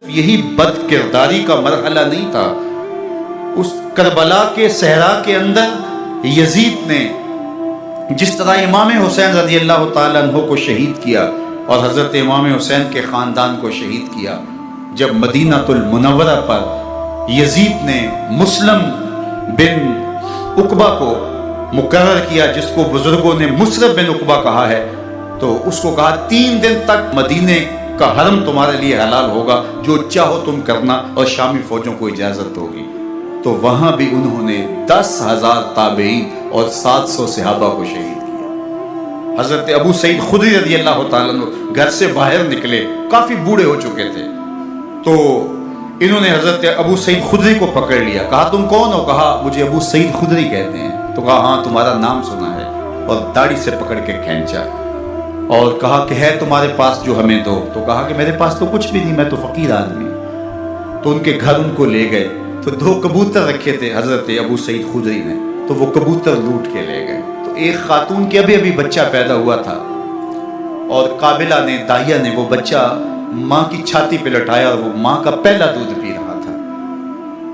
یہی بد کرداری کا مرحلہ نہیں تھا. اس کربلا کے صحرا کے اندر یزید نے جس طرح امام حسین رضی اللہ تعالیٰ عنہ کو شہید کیا اور حضرت امام حسین کے خاندان کو شہید کیا، جب مدینہ المنورہ پر یزید نے مسلم بن عقبہ کو مقرر کیا، جس کو بزرگوں نے مصرف بن عقبہ کہا ہے، تو اس کو کہا 3 دن تک مدینے کا حرم تمہارے لیے حلال ہوگا، جو چاہو تم کرنا، اور شامی فوجوں کو اجازت ہوگی. تو وہاں بھی انہوں نے 10,000 تابعین اور 700 صحابہ کو شہید کیا. حضرت ابو سعید خدری رضی اللہ تعالیٰ عنہ گھر سے باہر نکلے، کافی بوڑھے ہو چکے تھے، تو انہوں نے حضرت ابو سعید خدری کو پکڑ لیا. کہا تم کون ہو؟ کہا مجھے ابو سعید خدری کہتے ہیں. تو کہا ہاں تمہارا نام سنا ہے، اور داڑھی سے پکڑ کے کھینچا اور کہا کہ ہے تمہارے پاس جو ہمیں دو. تو کہا کہ میرے پاس تو کچھ بھی نہیں، میں تو فقیر آدمی ہوں. تو ان کے گھر ان کو لے گئے، تو 2 کبوتر رکھے تھے حضرت ابو سعید خدری نے، تو وہ کبوتر لوٹ کے لے گئے. تو ایک خاتون کے ابھی بچہ پیدا ہوا تھا، اور قابلہ نے، داہیہ نے وہ بچہ ماں کی چھاتی پہ لٹایا، اور وہ ماں کا پہلا دودھ پی رہا تھا.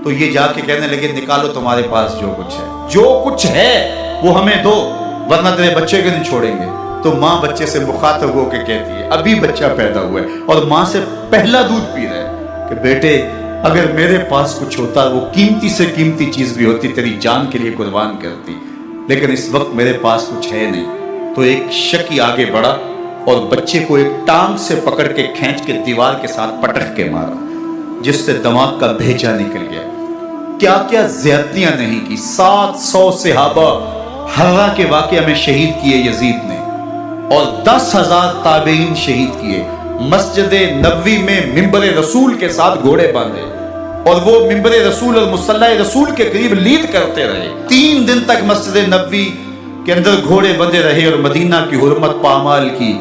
تو یہ جا کے کہنے لگے نکالو تمہارے پاس جو کچھ ہے، جو کچھ ہے وہ ہمیں دو، ورنہ تیرے بچے کو نہیں چھوڑیں گے. تو ماں بچے سے مخاطب ہو کے کہتی ہے، ابھی بچہ پیدا ہوا ہے اور ماں سے پہلا دودھ پی رہا ہے، کہ بیٹے اگر میرے پاس کچھ ہوتا، وہ قیمتی سے قیمتی چیز بھی ہوتی، تیری جان کے لیے قربان کرتی، لیکن اس وقت میرے پاس کچھ ہے نہیں. تو ایک شکی آگے بڑھا اور بچے کو ایک ٹانگ سے پکڑ کے کھینچ کے دیوار کے ساتھ پٹک کے مارا، جس سے دماغ کا بھیجا نکل گیا. کیا کیا زیادتیاں نہیں کی. 700 صحابہ ہررا کے واقعہ میں شہید کیے یزید نے، اور 10,000 تابعین شہید کیے. مسجد نبوی میں ممبر رسول کے ساتھ گھوڑے باندھے، اور وہ ممبر رسول اور مصلی رسول کے قریب لید کرتے رہے. 3 دن تک مسجد نبوی کے اندر گھوڑے بندھے رہے اور مدینہ کی حرمت پامال کی.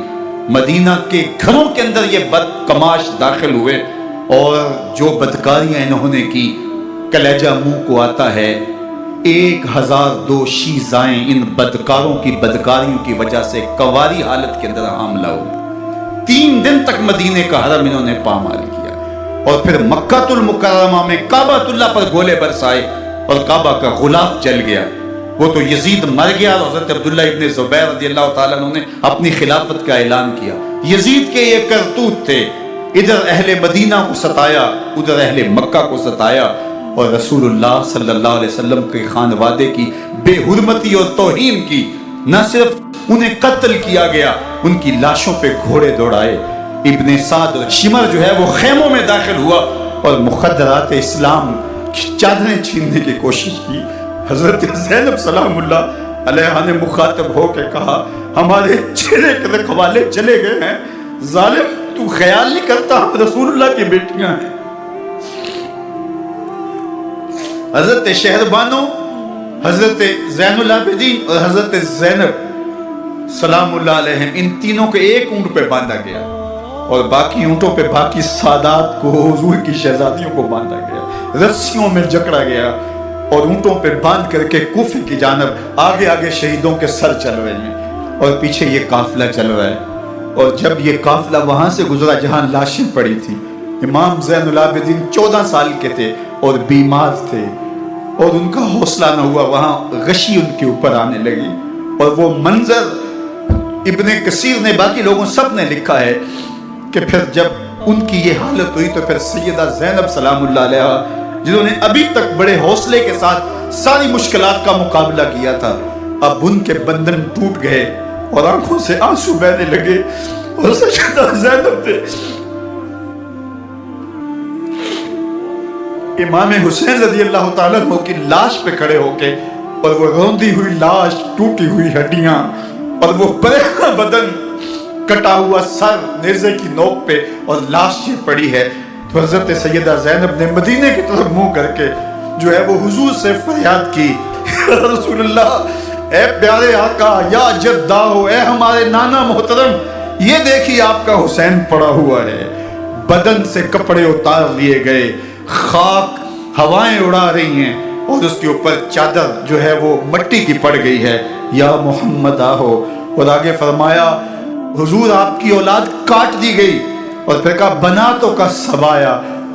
مدینہ کے گھروں کے اندر یہ بد کماش داخل ہوئے، اور جو بدکاریاں انہوں نے کی، کلیجہ منہ کو آتا ہے. 1002 شیزائیں ان بدکاروں کی بدکاریوں کی وجہ سے کواری حالت کے اندر حاملہ ہوئی. 3 دن تک مدینے کا حرم انہوں نے پامال کیا، اور پھر مکہ المکرمہ میں کعبہ اللہ پر گولے برسائے، اور کعبہ کا غلاف جل گیا. وہ تو یزید مر گیا، اور حضرت عبداللہ ابن زبیر رضی اللہ تعالیٰ عنہ نے اپنی خلافت کا اعلان کیا. یزید کے یہ کرتوت تھے، ادھر اہل مدینہ کو ستایا، ادھر اہل مکہ کو ستایا، اور رسول اللہ صلی اللہ علیہ وسلم کے خانوادے کی بے حرمتی اور توہین کی. نہ صرف انہیں قتل کیا گیا، ان کی لاشوں پہ گھوڑے دوڑائے. ابن سعد شمر جو ہے وہ خیموں میں داخل ہوا اور مخدرات اسلام کی چادریں چھیننے کی کوشش کی. حضرت زینب سلام اللہ علیہ نے مخاطب ہو کے کہا ہمارے چہرے کے رکھوالے چلے گئے ہیں، ظالم تو خیال نہیں کرتا ہم رسول اللہ کی بیٹیاں ہیں. حضرت شہربانو، حضرت زین العابدین اور حضرت زینب سلام اللہ علیہم، ان تینوں کو ایک اونٹ پہ باندھا گیا، اور باقی اونٹوں پہ باقی سادات کو، حضور کی شہزادیوں کو باندھا گیا، رسیوں میں جکڑا گیا، اور اونٹوں پہ باندھ کر کے کوفے کی جانب آگے آگے شہیدوں کے سر چل رہے ہیں، اور پیچھے یہ قافلہ چل رہا ہے. اور جب یہ قافلہ وہاں سے گزرا جہاں لاشیں پڑی تھی، امام زین العابدین 14 سال کے تھے اور بیمار تھے، اور ان کا حوصلہ نہ ہوا، وہاں غشی ان کے اوپر آنے لگی. اور وہ منظر ابن کثیر نے، باقی لوگوں سب نے لکھا ہے کہ پھر جب ان کی یہ حالت ہوئی تو پھر سیدہ زینب سلام اللہ علیہ، جنہوں نے ابھی تک بڑے حوصلے کے ساتھ ساری مشکلات کا مقابلہ کیا تھا، اب ان کے بندن ٹوٹ گئے اور آنکھوں سے آنسو بہنے لگے، اور سیدہ زینب تھے امام حسین رضی اللہ تعالیٰ عنہ کی لاش پہ کھڑے ہو کے، اور وہ روندی ہوئی لاش، ٹوٹی ہوئی ہڈیاں، اور وہ پریشاں بدن، کٹا ہوا سر نیزے کی نوک پہ، اور لاش یہ پڑی ہے. تو حضرت سیدہ زینب نے مدینے کی طرف منہ کر کے جو ہے وہ حضور سے فریاد کی، رسول اللہ، اے پیارے آقا، یا جداؤ، اے ہمارے نانا محترم، یہ دیکھیے آپ کا حسین پڑا ہوا ہے، بدن سے کپڑے اتار لیے گئے، خاک ہوائیں اڑا رہی ہیں، اور اس کے اوپر چادر جو ہے وہ مٹی کی پڑ گئی ہے. یا محمد آہو. اور آگے فرمایا حضور آپ کی اولاد کاٹ دی گئی، اور پھر کہا بناتوں کا سبایا،